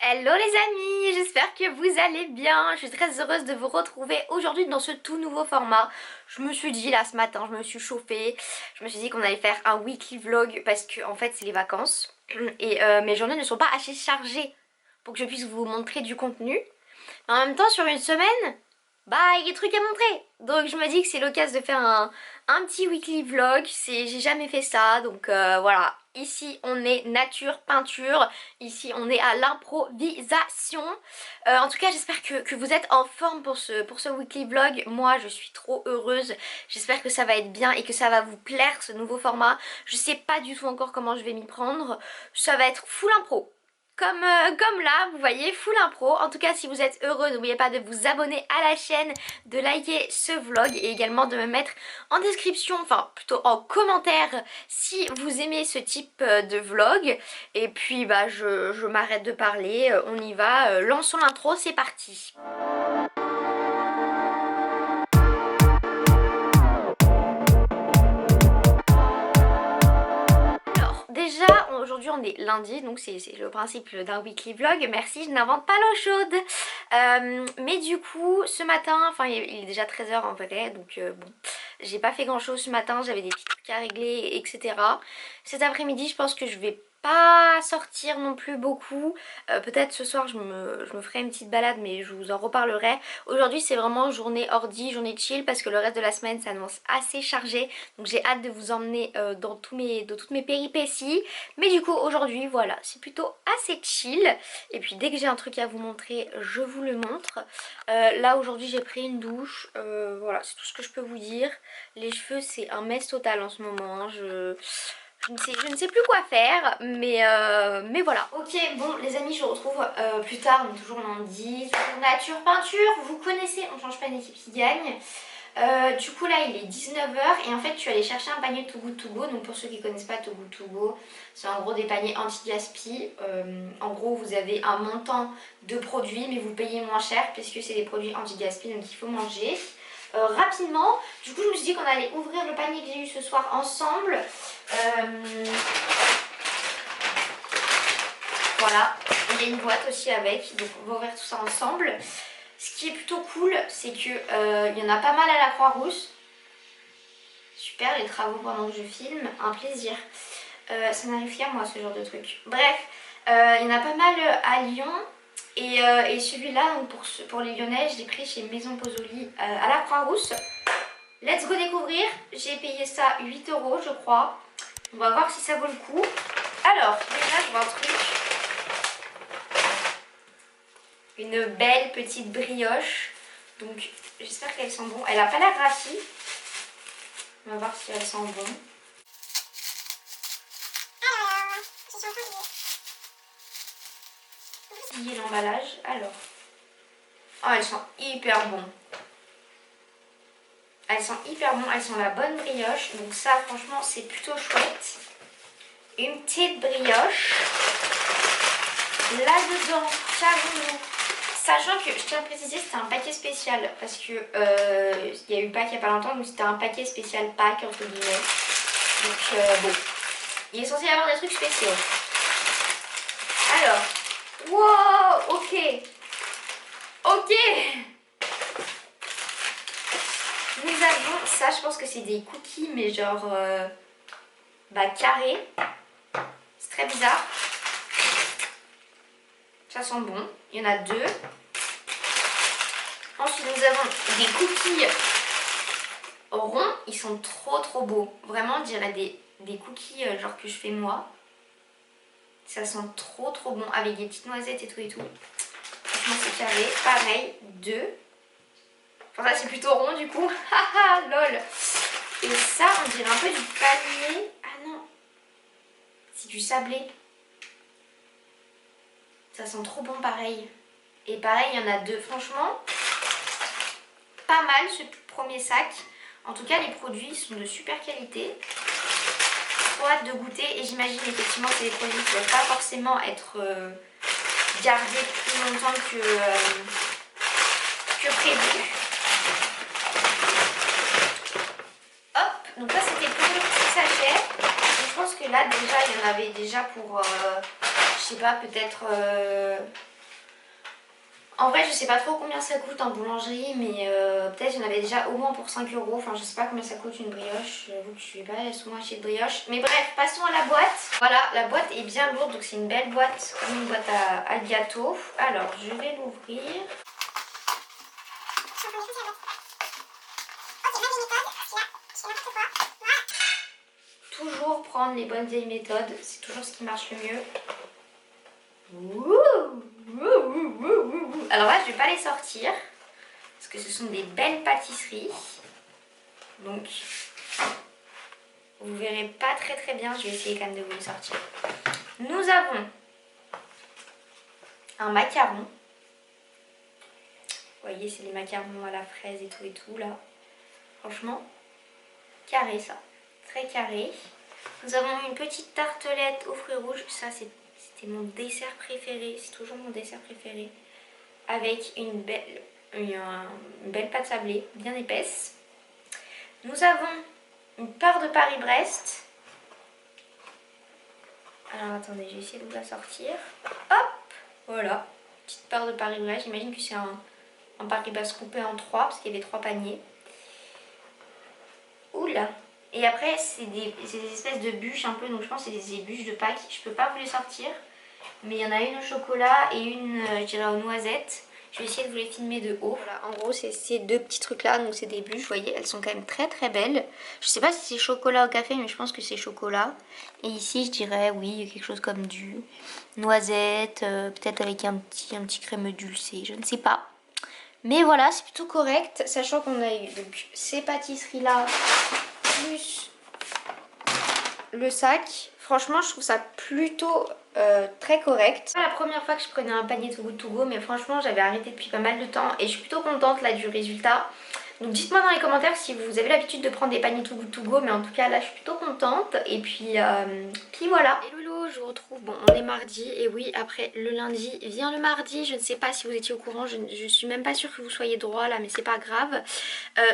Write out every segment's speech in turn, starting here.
Hello les amis, j'espère que vous allez bien. Je suis très heureuse de vous retrouver aujourd'hui dans ce tout nouveau format. Je me suis dit là ce matin, je me suis chauffée, je me suis dit qu'on allait faire un weekly vlog parce que en fait c'est les vacances et mes journées ne sont pas assez chargées pour que je puisse vous montrer du contenu. Mais en même temps sur une semaine, bah il y a des trucs à montrer. Donc je me dis que c'est l'occasion de faire un petit weekly vlog. J'ai jamais fait ça, donc voilà. Ici on est nature, peinture. Ici on est à l'improvisation. En tout cas j'espère que vous êtes en forme pour ce weekly vlog. Moi je suis trop heureuse. J'espère que ça va être bien et que ça va vous plaire ce nouveau format. Je sais pas du tout encore comment je vais m'y prendre. Ça va être full impro. Comme là, vous voyez, full impro. En tout cas, si vous êtes heureux, n'oubliez pas de vous abonner à la chaîne, de liker ce vlog et également de me mettre en description, enfin plutôt en commentaire, si vous aimez ce type de vlog. Et puis, bah, je m'arrête de parler, on y va, lançons l'intro, c'est parti. Alors, déjà, aujourd'hui on est lundi, donc c'est le principe d'un weekly vlog. Merci, je n'invente pas l'eau chaude. Mais du coup, ce matin, enfin il est déjà 13 h en vrai, donc bon, j'ai pas fait grand chose ce matin, j'avais des petits trucs à régler, etc. Cet après-midi, je pense que je vais pas sortir non plus beaucoup. Peut-être ce soir je me ferai une petite balade, mais je vous en reparlerai. Aujourd'hui c'est vraiment journée ordi, journée chill, parce que le reste de la semaine s'annonce assez chargé. Donc j'ai hâte de vous emmener dans toutes mes péripéties. Mais du coup aujourd'hui voilà, c'est plutôt assez chill. Et puis dès que j'ai un truc à vous montrer, je vous le montre. Là aujourd'hui j'ai pris une douche. Voilà, c'est tout ce que je peux vous dire. Les cheveux c'est un mess total en ce moment, hein. Je ne sais plus quoi faire, mais voilà. Ok, bon les amis, je vous retrouve plus tard, on est toujours lundi, toujours nature, peinture, vous connaissez, on change pas une équipe qui gagne. Du coup là il est 19 h et en fait je suis allée chercher un panier Too Good To Go. Donc pour ceux qui ne connaissent pas Too Good To Go, c'est en gros des paniers anti-gaspi. En gros vous avez un montant de produits mais vous payez moins cher puisque c'est des produits anti-gaspi, donc il faut manger. Rapidement, du coup je me suis dit qu'on allait ouvrir le panier que j'ai eu ce soir ensemble. Voilà, il y a une boîte aussi avec, donc on va ouvrir tout ça ensemble. Ce qui est plutôt cool, c'est que il y en a pas mal à la Croix-Rousse. Super, les travaux pendant que je filme, un plaisir. Ça m'arrive fier moi ce genre de truc. Bref, il y en a pas mal à Lyon. Et celui-là, donc pour les Lyonnais, je l'ai pris chez Maison Pozzoli à la Croix-Rousse. Let's go découvrir. J'ai payé ça 8 € je crois. On va voir si ça vaut le coup. Alors, déjà je vois un truc. Une belle petite brioche. Donc j'espère qu'elle sent bon. Elle a pas l'air rassie. On va voir si elle sent bon. L'emballage. Alors. Oh, elles sont hyper bon. Elles sont hyper bon. Elles sont la bonne brioche. Donc ça, franchement, c'est plutôt chouette. Une petite brioche. Là-dedans, qu'avons-nous? Sachant que, je tiens à préciser, c'était un paquet spécial. Parce que il y a eu Pâques il n'y a pas longtemps. Donc c'était un paquet spécial Pâques, entre guillemets. Donc bon. Il est censé y avoir des trucs spéciaux. Alors. Wow, ok. Ok. Nous avons ça, je pense que c'est des cookies, mais genre carrés. C'est très bizarre. Ça sent bon. Il y en a deux. Ensuite, nous avons des cookies ronds. Ils sont trop beaux. Vraiment, on dirait des cookies genre que je fais moi. Ça sent trop bon avec des petites noisettes et tout et tout. Franchement, c'est carré. Pareil, deux. Enfin, ça c'est plutôt rond du coup. Haha, lol. Et ça, on dirait un peu du palmier. Ah non. C'est du sablé. Ça sent trop bon pareil. Et pareil, il y en a deux. Franchement, pas mal ce premier sac. En tout cas, les produits sont de super qualité. Trop hâte de goûter. Et j'imagine effectivement que c'est des produits qui ne doivent pas forcément être gardés plus longtemps que prévu. Donc ça c'était pour le petit sachet. je pense que là déjà il y en avait déjà pour, je sais pas, peut-être... En vrai je sais pas trop combien ça coûte en boulangerie, mais peut-être j'en avais déjà au moins pour 5 €. Enfin je sais pas combien ça coûte une brioche, j'avoue que je vais pas souvent acheter de brioche. Mais bref, passons à la boîte. Voilà, la boîte est bien lourde, donc c'est une belle boîte, comme une boîte à gâteau. Alors je vais l'ouvrir. Toujours prendre les bonnes vieilles méthodes, c'est toujours ce qui marche le mieux. Alors là je vais pas les sortir parce que ce sont des belles pâtisseries, donc vous verrez pas très bien. Je vais essayer quand même de vous les sortir. Nous avons un macaron, vous voyez c'est les macarons à la fraise et tout là, franchement carré, ça très carré. Nous avons une petite tartelette aux fruits rouges, ça c'était mon dessert préféré, c'est toujours mon dessert préféré, avec une belle pâte sablée bien épaisse. Nous avons une part de Paris-Brest. Alors attendez, je vais essayer de vous la sortir. Hop, voilà, petite part de Paris-Brest. J'imagine que c'est un Paris-Brest coupé en 3 parce qu'il y avait 3 paniers. Oula. Et après c'est des espèces de bûches un peu, donc je pense que c'est des bûches de Pâques. Je peux pas vous les sortir, mais il y en a une au chocolat et une je dirais aux noisettes. Je vais essayer de vous les filmer de haut. Voilà, en gros c'est ces deux petits trucs là, donc c'est des bûches, vous voyez, elles sont quand même très belles. Je sais pas si c'est chocolat au café, mais je pense que c'est chocolat. Et ici je dirais oui, quelque chose comme du noisette, peut-être avec un petit crème dulcé, je ne sais pas. Mais voilà, c'est plutôt correct, sachant qu'on a eu donc ces pâtisseries là, plus le sac. Franchement je trouve ça plutôt très correct. C'est pas la première fois que je prenais un panier Too Good To Go, mais franchement j'avais arrêté depuis pas mal de temps et je suis plutôt contente là du résultat. Donc dites-moi dans les commentaires si vous avez l'habitude de prendre des paniers Too Good To Go, mais en tout cas là je suis plutôt contente. Et puis voilà. Hello, je vous retrouve, bon on est mardi et oui après le lundi vient le mardi. Je ne sais pas si vous étiez au courant, je suis même pas sûre que vous soyez droit là, mais c'est pas grave.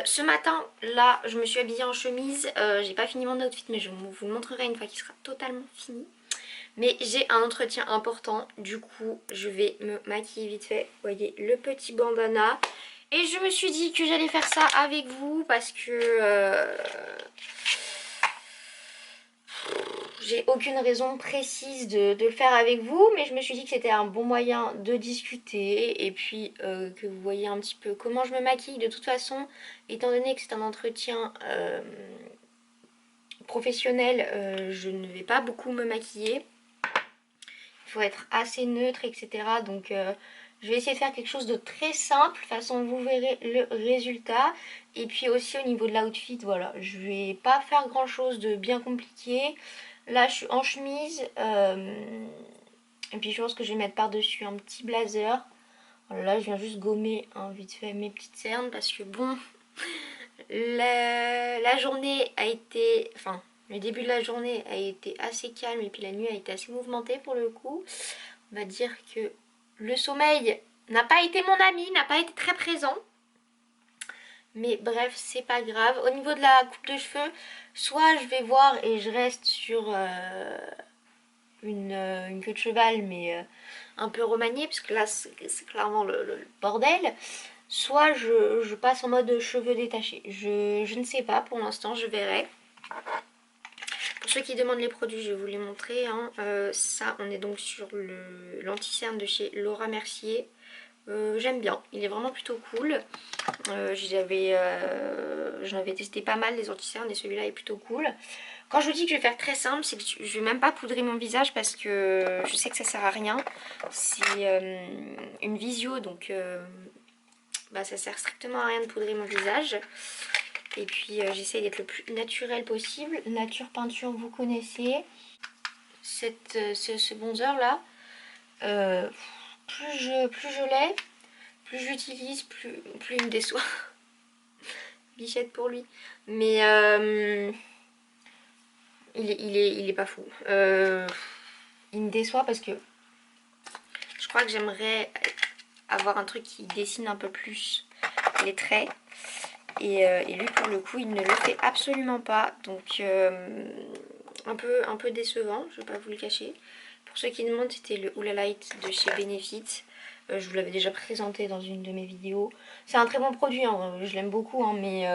Ce matin là je me suis habillée en chemise, j'ai pas fini mon outfit mais je vous le montrerai une fois qu'il sera totalement fini. Mais j'ai un entretien important, du coup je vais me maquiller vite fait. Vous voyez le petit bandana. Et je me suis dit que j'allais faire ça avec vous parce que j'ai aucune raison précise de le faire avec vous. Mais je me suis dit que c'était un bon moyen de discuter et puis que vous voyez un petit peu comment je me maquille. De toute façon, étant donné que c'est un entretien professionnel, je ne vais pas beaucoup me maquiller. Il faut être assez neutre, etc. Donc je vais essayer de faire quelque chose de très simple, de toute façon vous verrez le résultat. Et puis aussi au niveau de l'outfit, voilà, je vais pas faire grand chose de bien compliqué. Là je suis en chemise, et puis je pense que je vais mettre par dessus un petit blazer. Voilà, là je viens juste gommer vite fait mes petites cernes parce que bon, la journée a été, enfin le début de la journée a été assez calme et puis la nuit a été assez mouvementée pour le coup. On va dire que le sommeil n'a pas été mon ami, n'a pas été très présent. Mais bref, c'est pas grave. Au niveau de la coupe de cheveux, soit je vais voir et je reste sur une queue de cheval, mais un peu remaniée, parce que là c'est clairement le bordel. Soit je passe en mode cheveux détachés. Je ne sais pas, pour l'instant je verrai. Pour ceux qui demandent les produits, je vais vous les montrer. Hein. Ça, on est donc sur l'anti-cerne de chez Laura Mercier. J'aime bien, il est vraiment plutôt cool. J'en avais testé pas mal des anti-cernes et celui-là est plutôt cool. Quand je vous dis que je vais faire très simple, c'est que je vais même pas poudrer mon visage parce que je sais que ça sert à rien. C'est une visio, donc ça sert strictement à rien de poudrer mon visage. Et puis j'essaie d'être le plus naturel possible. Nature Peinture, vous connaissez. Ce bronzer là, plus je l'ai, plus j'utilise, plus il me déçoit. Bichette pour lui. Mais il est pas fou. Il me déçoit parce que je crois que j'aimerais avoir un truc qui dessine un peu plus les traits. Et lui pour le coup il ne le fait absolument pas. Donc un peu décevant, je vais pas vous le cacher. Pour ceux qui demandent, c'était le Hoola Light de chez Benefit. Je vous l'avais déjà présenté dans une de mes vidéos. C'est un très bon produit, hein, je l'aime beaucoup, hein, mais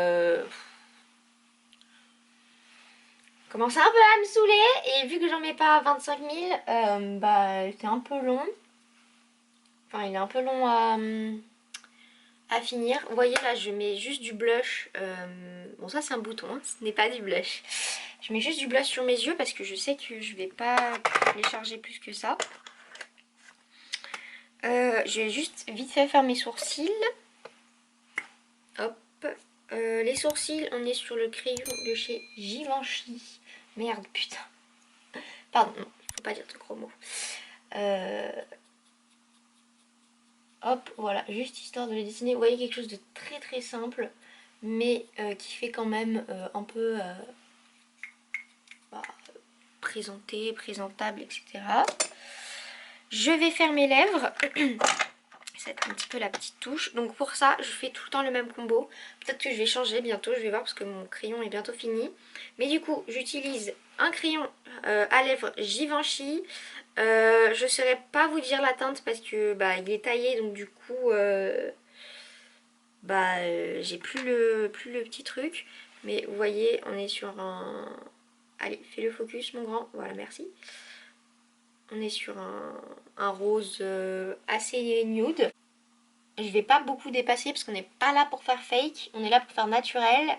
commence un peu à me saouler. Et vu que j'en mets pas 25 000, bah c'est un peu long. Enfin, il est un peu long à finir. Vous voyez là, je mets juste du blush. Bon, ça c'est un bouton, hein, ce n'est pas du blush. Je mets juste du blush sur mes yeux parce que je sais que je vais pas les charger plus que ça. Je vais juste vite fait faire mes sourcils. Hop. Les sourcils, on est sur le crayon de chez Givenchy. Merde, putain. Pardon, non, faut pas dire de gros mots. Hop, voilà, juste histoire de les dessiner. Vous voyez, quelque chose de très très simple, mais qui fait quand même un peu bah, présenté, présentable, etc. Je vais faire mes lèvres. Ça va être un petit peu la petite touche. Donc pour ça, je fais tout le temps le même combo. Peut-être que je vais changer bientôt, je vais voir parce que mon crayon est bientôt fini. Mais du coup, j'utilise un crayon à lèvres Givenchy. Je ne saurais pas vous dire la teinte parce que bah, il est taillé, donc du coup j'ai plus le petit truc. Mais vous voyez, on est sur un... Allez, fais le focus mon grand, voilà, merci. On est sur un rose assez nude. Je vais pas beaucoup dépasser parce qu'on n'est pas là pour faire fake, on est là pour faire naturel.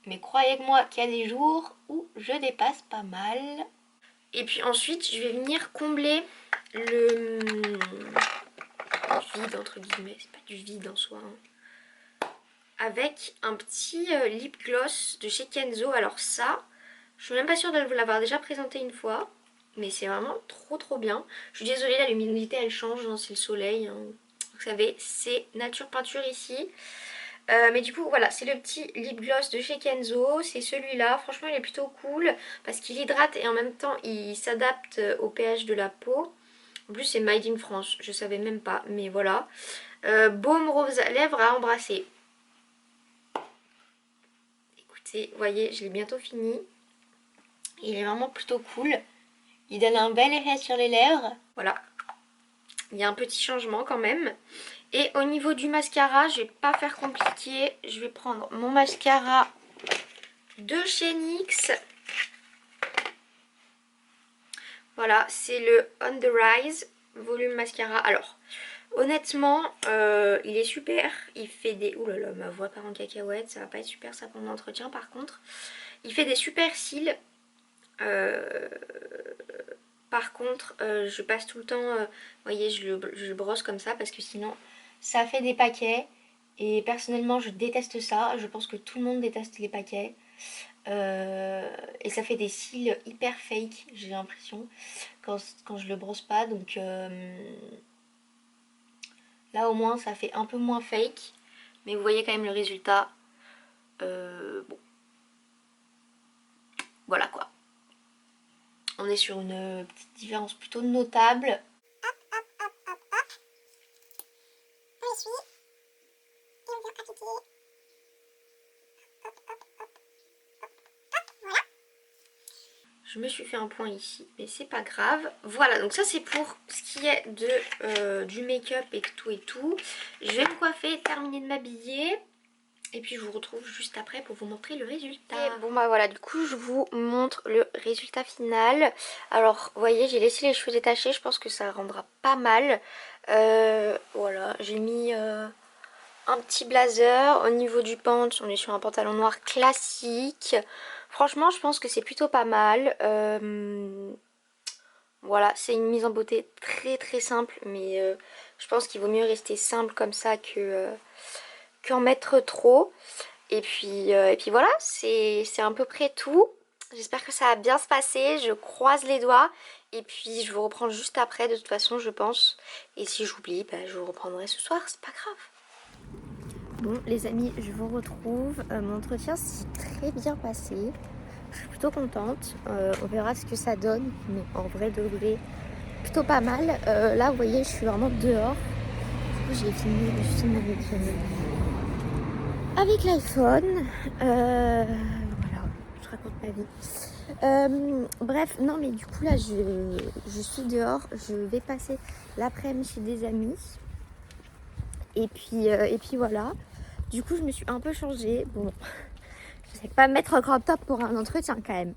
Mais croyez-moi qu'il y a des jours où je dépasse pas mal. Et puis ensuite, je vais venir combler le vide, entre guillemets. C'est pas du vide en soi. Hein. Avec un petit lip gloss de chez Kenzo. Alors ça, je suis même pas sûre de vous l'avoir déjà présenté une fois. Mais c'est vraiment trop bien. Je suis désolée, la luminosité elle change, hein, c'est le soleil. Hein. Vous savez, c'est nature peinture ici. Mais du coup voilà, c'est le petit lip gloss de chez Kenzo. C'est celui-là, franchement il est plutôt cool. Parce qu'il hydrate et en même temps il s'adapte au pH de la peau. En plus c'est made in France, je savais même pas, mais voilà. Baume rose à lèvres à embrasser. Écoutez, vous voyez, je l'ai bientôt fini. Il est vraiment plutôt cool. Il donne un bel effet sur les lèvres. Voilà. Il y a un petit changement quand même. Et au niveau du mascara, je vais pas faire compliqué. Je vais prendre mon mascara de chez NYX. Voilà, c'est le On The Rise Volume Mascara. Alors, honnêtement, il est super. Il fait des... Ouh là là, ma voix part en cacahuète. Ça va pas être super ça pour l'entretien par contre. Il fait des super cils. Par contre, je passe tout le temps, vous voyez, je le brosse comme ça parce que sinon ça fait des paquets. Et personnellement, je déteste ça. Je pense que tout le monde déteste les paquets. Et ça fait des cils hyper fake, j'ai l'impression, quand je le brosse pas. Donc là au moins ça fait un peu moins fake. Mais vous voyez quand même le résultat. Bon. Voilà quoi. On est sur une petite différence plutôt notable. On essuie. Et on vient appliquer. Voilà. Je me suis fait un point ici, mais c'est pas grave. Voilà, donc ça c'est pour ce qui est de, du make-up et tout et tout. Je vais me coiffer, terminer de m'habiller. Et puis je vous retrouve juste après pour vous montrer le résultat. Et bon bah voilà, du coup je vous montre le résultat final. Alors vous voyez, j'ai laissé les cheveux détachés, je pense que ça rendra pas mal. Voilà, j'ai mis un petit blazer. Au niveau du pant, on est sur un pantalon noir classique. Franchement je pense que c'est plutôt pas mal. Voilà, c'est une mise en beauté très simple, mais je pense qu'il vaut mieux rester simple comme ça que... qu'en mettre trop. Et puis voilà, c'est à peu près tout. J'espère que ça va bien se passer, je croise les doigts. Et puis je vous reprends juste après de toute façon je pense. Et si j'oublie, bah, je vous reprendrai ce soir, c'est pas grave. Bon les amis, je vous retrouve. Mon entretien s'est très bien passé. Je suis plutôt contente. On verra ce que ça donne. Mais en vrai de vrai, plutôt pas mal. Là vous voyez, je suis vraiment dehors. Du coup j'ai fini juste de me avec l'iPhone. Voilà, je raconte ma vie. Bref, non mais du coup là je suis dehors, je vais passer l'après-midi chez des amis. Et puis voilà. Du coup je me suis un peu changée. Bon, je sais pas mettre un crop top pour un entretien quand même.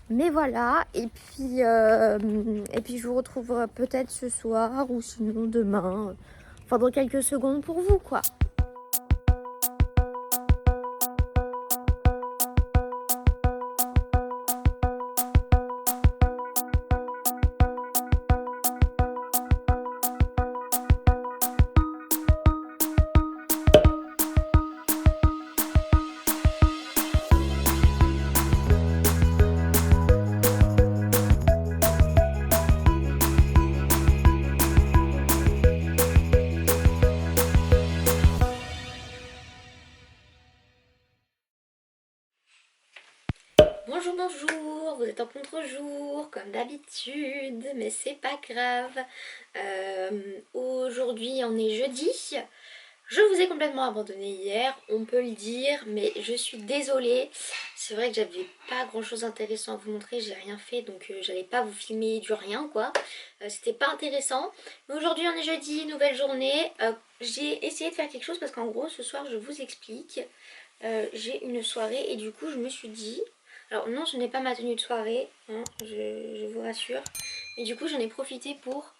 Mais voilà. Et puis je vous retrouverai peut-être ce soir ou sinon demain. Enfin dans quelques secondes pour vous quoi. Bonjour, bonjour, vous êtes en contre-jour comme d'habitude, mais c'est pas grave. Aujourd'hui on est jeudi, je vous ai complètement abandonné hier, on peut le dire, mais je suis désolée. C'est vrai que j'avais pas grand chose d'intéressant à vous montrer, j'ai rien fait donc j'allais pas vous filmer du rien quoi. C'était pas intéressant, mais aujourd'hui on est jeudi, nouvelle journée. J'ai essayé de faire quelque chose parce qu'en gros ce soir je vous explique. J'ai une soirée et du coup je me suis dit... Alors non, ce n'est pas ma tenue de soirée, hein, je vous rassure. Mais du coup j'en ai profité pour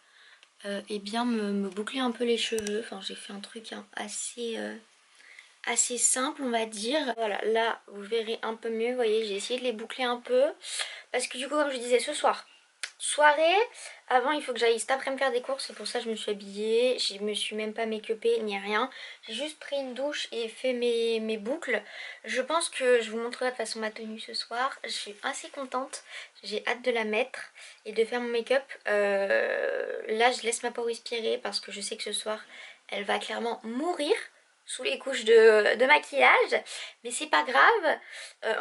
eh bien me boucler un peu les cheveux. Enfin j'ai fait un truc hein, assez simple on va dire. Voilà, là vous verrez un peu mieux, vous voyez j'ai essayé de les boucler un peu. Parce que du coup comme je disais ce soir, soirée, avant il faut que j'aille cet après-midi faire des courses, c'est pour ça que je me suis habillée, je me suis même pas make-upée ni rien, j'ai juste pris une douche et fait mes boucles. Je pense que je vous montrerai de toute façon ma tenue ce soir, je suis assez contente, j'ai hâte de la mettre et de faire mon make-up. Là je laisse ma peau respirer parce que je sais que ce soir elle va clairement mourir sous les couches de maquillage, mais c'est pas grave.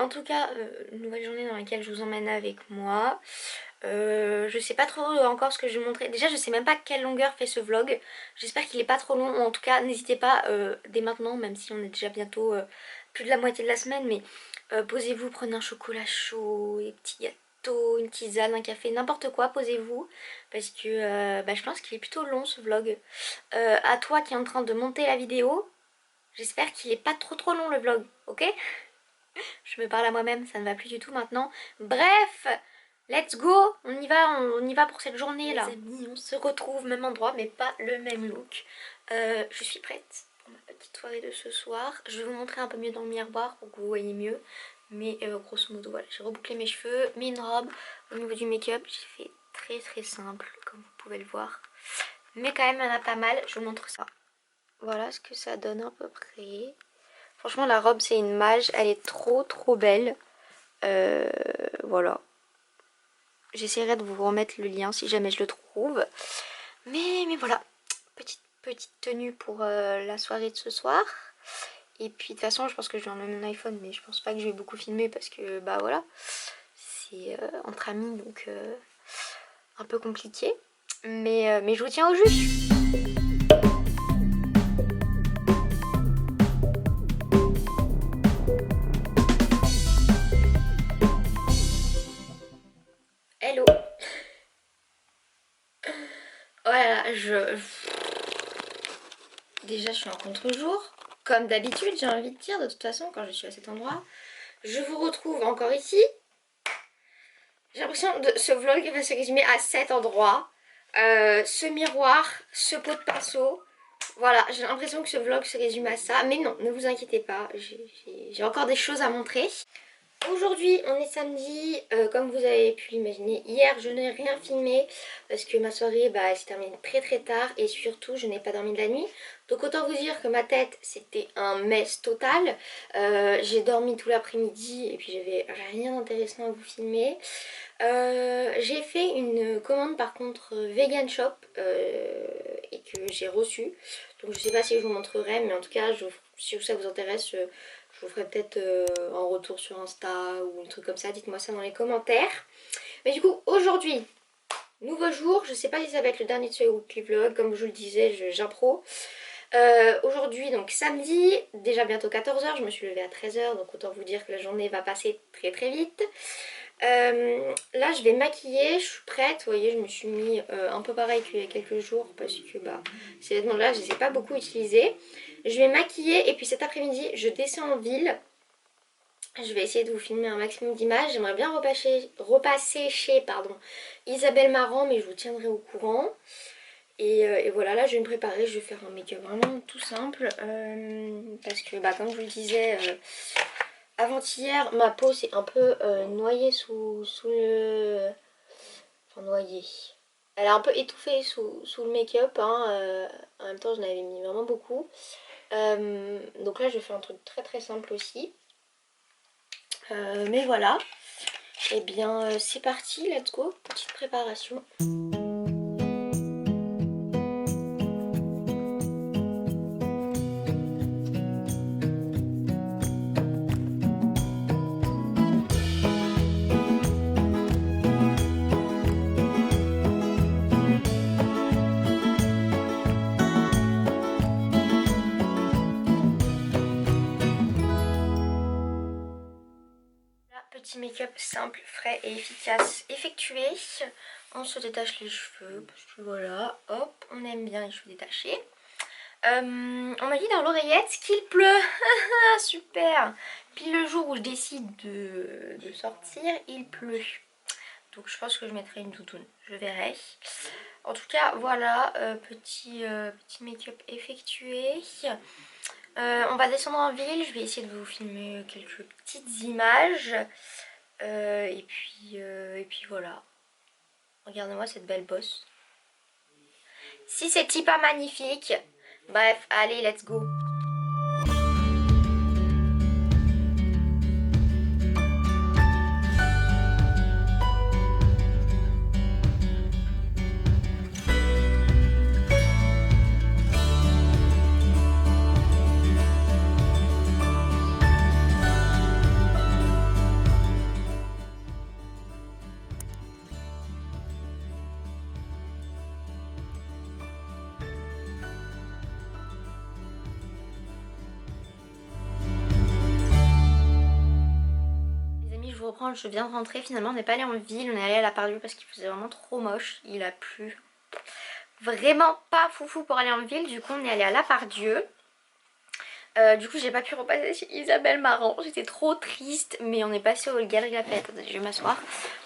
En tout cas, une nouvelle journée dans laquelle je vous emmène avec moi. Je sais pas trop encore ce que je vais vous montrer. Déjà je sais même pas quelle longueur fait ce vlog. J'espère qu'il est pas trop long, ou en tout cas n'hésitez pas dès maintenant, même si on est déjà bientôt plus de la moitié de la semaine, mais posez-vous, prenez un chocolat chaud, des petits gâteaux, une tisane, un café, n'importe quoi, posez-vous, parce que je pense qu'il est plutôt long ce vlog. À toi qui est en train de monter la vidéo, j'espère qu'il est pas trop long le vlog, ok? Je me parle à moi-même, ça ne va plus du tout maintenant. Bref, let's go, on y va pour cette journée là. Les amis, on se retrouve même endroit mais pas le même look. Je suis prête pour ma petite soirée de ce soir. Je vais vous montrer un peu mieux dans le miroir pour que vous voyez mieux. Mais grosso modo voilà, j'ai rebouclé mes cheveux, mis une robe. Au niveau du make-up, j'ai fait très simple comme vous pouvez le voir. Mais quand même il y en a pas mal, je vous montre ça. Voilà ce que ça donne à peu près. Franchement la robe c'est une mage, elle est trop belle. Voilà. J'essaierai de vous remettre le lien si jamais je le trouve. Mais voilà, petite tenue pour la soirée de ce soir. Et puis de toute façon je pense que je vais emmener mon iPhone, mais je pense pas que je vais beaucoup filmer parce que bah voilà, c'est entre amis donc un peu compliqué. Mais je vous tiens au jus. Hello. Voilà, déjà je suis en contre-jour. Comme d'habitude j'ai envie de dire, de toute façon quand je suis à cet endroit. Je vous retrouve encore ici. J'ai l'impression que ce vlog va se résumer à cet endroit. Ce miroir, ce pot de pinceau. Voilà, j'ai l'impression que ce vlog se résume à ça. Mais non, ne vous inquiétez pas, j'ai encore des choses à montrer. Aujourd'hui on est samedi, comme vous avez pu l'imaginer, hier je n'ai rien filmé parce que ma soirée elle s'est terminée très tard et surtout je n'ai pas dormi de la nuit. Donc autant vous dire que ma tête c'était un mess total. J'ai dormi tout l'après-midi et puis j'avais rien d'intéressant à vous filmer. J'ai fait une commande par contre Vegan Shop et que j'ai reçue. Donc je sais pas si je vous montrerai, mais en tout cas si ça vous intéresse, je vous ferai peut-être en retour sur Insta ou un truc comme ça, dites-moi ça dans les commentaires. Mais du coup aujourd'hui, nouveau jour, je sais pas si ça va être le dernier de ce weekly vlog, comme je vous le disais, j'impro. Aujourd'hui donc samedi, déjà bientôt 14h, je me suis levée à 13h donc autant vous dire que la journée va passer très très vite. Là je vais maquiller, je suis prête, vous voyez je me suis mis un peu pareil qu'il y a quelques jours parce que bah, ces vêtements là je les ai pas beaucoup utilisés. Je vais maquiller et puis cet après-midi je descends en ville. Je vais essayer de vous filmer un maximum d'images. J'aimerais bien repasser chez Isabelle Marant, mais je vous tiendrai au courant. Et voilà, là je vais me préparer, je vais faire un make-up vraiment tout simple. Parce que bah, comme je vous le disais avant-hier, ma peau s'est un peu noyée sous le... Enfin noyée. Elle a un peu étouffé sous le make-up. Hein, en même temps, j'en avais mis vraiment beaucoup. Donc là, je fais un truc très très simple aussi. Mais voilà. Et bien, c'est parti, let's go. Petite préparation. Petit make-up simple, frais et efficace effectué. On se détache les cheveux parce que voilà, hop, on aime bien les cheveux détachés. On m'a dit dans l'oreillette qu'il pleut. Super. Puis le jour où je décide de sortir, il pleut. Donc je pense que je mettrai une doudoune, je verrai. En tout cas, voilà, petit make-up effectué. On va descendre en ville, je vais essayer de vous filmer quelques petites images. Et puis voilà. Regardez-moi cette belle bosse. Si c'est pas magnifique, bref, allez, let's go. Je reprends, je viens de rentrer, finalement on n'est pas allé en ville, on est allé à la Part-Dieu parce qu'il faisait vraiment trop moche, il a plu. Vraiment pas foufou pour aller en ville, du coup on est allé à la Part-Dieu. Du coup j'ai pas pu repasser chez Isabelle Marant, j'étais trop triste, mais on est passé au Galeries Lafayette. Attendez, je vais m'asseoir.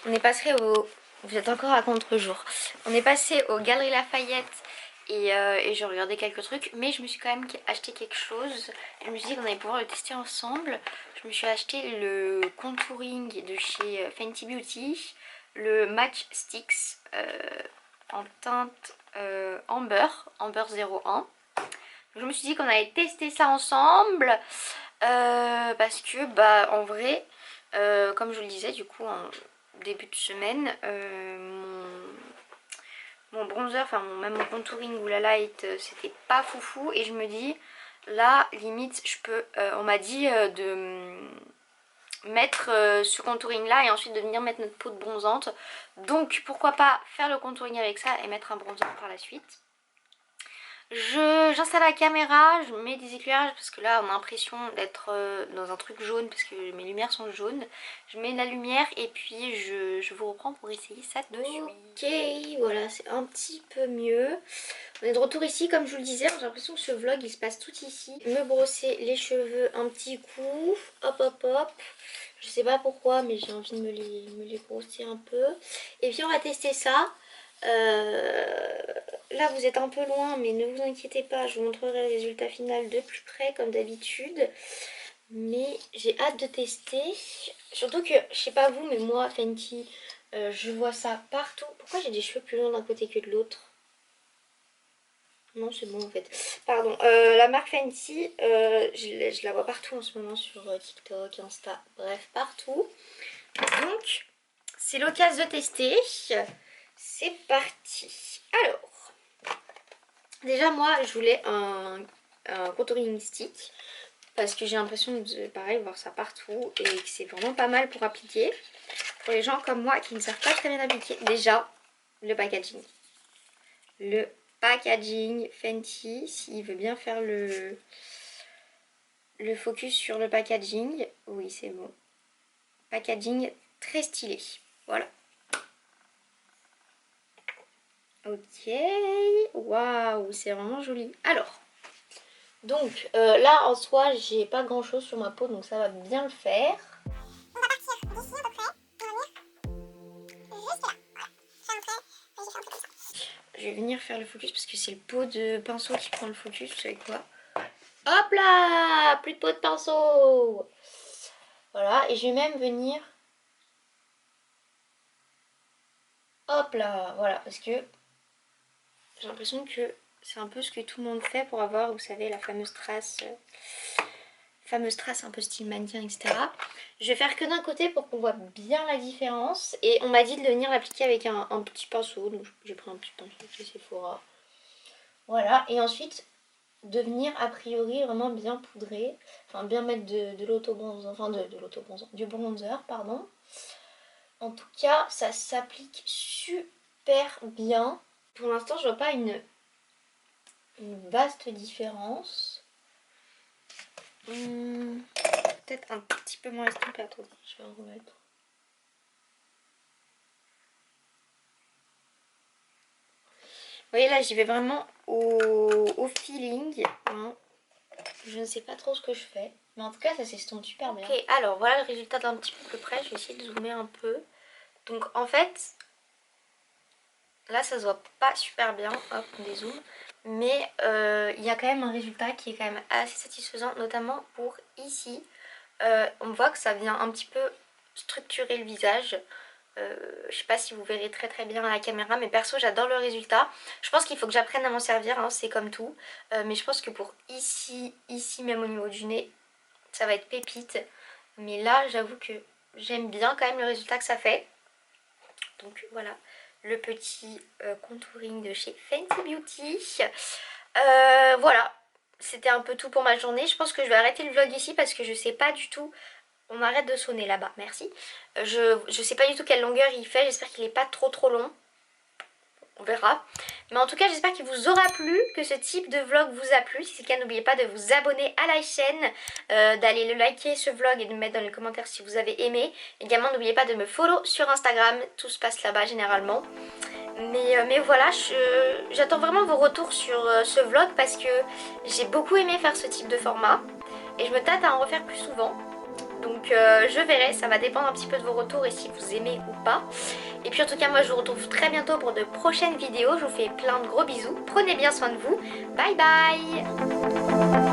On est passé au... Vous êtes encore à contre-jour. On est passé au Galeries Lafayette et j'ai regardé quelques trucs, mais je me suis quand même acheté quelque chose. Je me suis dit qu'on allait pouvoir le tester ensemble. Je me suis acheté le contouring de chez Fenty Beauty, le Match Sticks en teinte Amber 01. Je me suis dit qu'on allait tester ça ensemble parce que bah en vrai comme je vous le disais du coup en début de semaine mon bronzer, enfin même mon contouring ou la light c'était pas foufou et je me dis là limite je peux, on m'a dit de mettre ce contouring là et ensuite de venir mettre notre peau de bronzante, donc pourquoi pas faire le contouring avec ça et mettre un bronzer par la suite. J'installe la caméra, je mets des éclairages parce que là on a l'impression d'être dans un truc jaune parce que mes lumières sont jaunes. Je mets la lumière et puis je vous reprends pour essayer ça de suite. Ok, voilà, c'est un petit peu mieux. On est de retour ici, comme je vous le disais, j'ai l'impression que ce vlog il se passe tout ici. Me brosser les cheveux un petit coup, hop hop hop. Je sais pas pourquoi mais j'ai envie de me les brosser un peu. Et puis on va tester ça. Là vous êtes un peu loin mais ne vous inquiétez pas, je vous montrerai le résultat final de plus près comme d'habitude. Mais j'ai hâte de tester. Surtout que, je sais pas vous mais moi Fenty, je vois ça partout. Pourquoi j'ai des cheveux plus longs d'un côté que de l'autre? Non c'est bon en fait. Pardon, la marque Fenty, je la vois partout en ce moment sur TikTok, Insta, bref partout. Donc c'est l'occasion de tester. C'est parti. Alors, déjà moi je voulais un contouring stick parce que j'ai l'impression de pareil voir ça partout et que c'est vraiment pas mal pour appliquer. Pour les gens comme moi qui ne savent pas très bien appliquer, déjà le packaging. Le packaging Fenty, s'il veut bien faire le focus sur le packaging. Oui, c'est bon. Packaging très stylé. Voilà. Ok. Waouh, c'est vraiment joli. Alors, donc là en soi, j'ai pas grand chose sur ma peau, donc ça va bien le faire. On va partir d'ici à peu près. On va venir juste là. Voilà. Je vais montrer. Je vais venir faire le focus parce que c'est le pot de pinceau qui prend le focus. Vous savez quoi? Hop là! Plus de pot de pinceau! Voilà, et je vais même venir... Hop là! Voilà, parce que j'ai l'impression que c'est un peu ce que tout le monde fait pour avoir, vous savez, la fameuse trace un peu style mannequin, etc. Je vais faire que d'un côté pour qu'on voit bien la différence. Et on m'a dit de venir l'appliquer avec un petit pinceau. Donc j'ai pris un petit pinceau chez Sephora. Voilà, et ensuite de venir a priori vraiment bien poudrer. Enfin bien mettre de l'autobronzant, enfin de l'autobronzant, du bronzer, pardon. En tout cas, ça s'applique super bien. Pour l'instant, je vois pas une vaste différence. Peut-être un petit peu moins estompé. Attendez, je vais en remettre. Vous voyez là, j'y vais vraiment au feeling. Hein. Je ne sais pas trop ce que je fais. Mais en tout cas, ça s'estompe super bien. Ok, alors voilà le résultat d'un petit peu plus près. Je vais essayer de zoomer un peu. Donc en fait, là ça se voit pas super bien. Hop, on dézoome. Mais il y a quand même un résultat qui est quand même assez satisfaisant. Notamment pour ici. On voit que ça vient un petit peu structurer le visage. Je sais pas si vous verrez très très bien à la caméra, mais perso j'adore le résultat. Je pense qu'il faut que j'apprenne à m'en servir, hein, c'est comme tout. Mais je pense que pour ici même au niveau du nez, ça va être pépite. Mais là j'avoue que j'aime bien quand même le résultat que ça fait. Donc voilà, le petit contouring de chez Fenty Beauty. Voilà, c'était un peu tout pour ma journée. Je pense que je vais arrêter le vlog ici parce que je sais pas du tout... On arrête de sonner là-bas, merci. Je sais pas du tout quelle longueur il fait, j'espère qu'il est pas trop long. On verra. Mais en tout cas, j'espère qu'il vous aura plu, que ce type de vlog vous a plu. Si c'est le cas, n'oubliez pas de vous abonner à la chaîne, d'aller le liker ce vlog et de me mettre dans les commentaires si vous avez aimé. Également, n'oubliez pas de me follow sur Instagram, tout se passe là-bas généralement. Mais voilà, j'attends vraiment vos retours sur ce vlog parce que j'ai beaucoup aimé faire ce type de format. Et je me tâte à en refaire plus souvent. Donc je verrai, ça va dépendre un petit peu de vos retours et si vous aimez ou pas. Et puis en tout cas moi je vous retrouve très bientôt pour de prochaines vidéos. Je vous fais plein de gros bisous, prenez bien soin de vous, bye bye.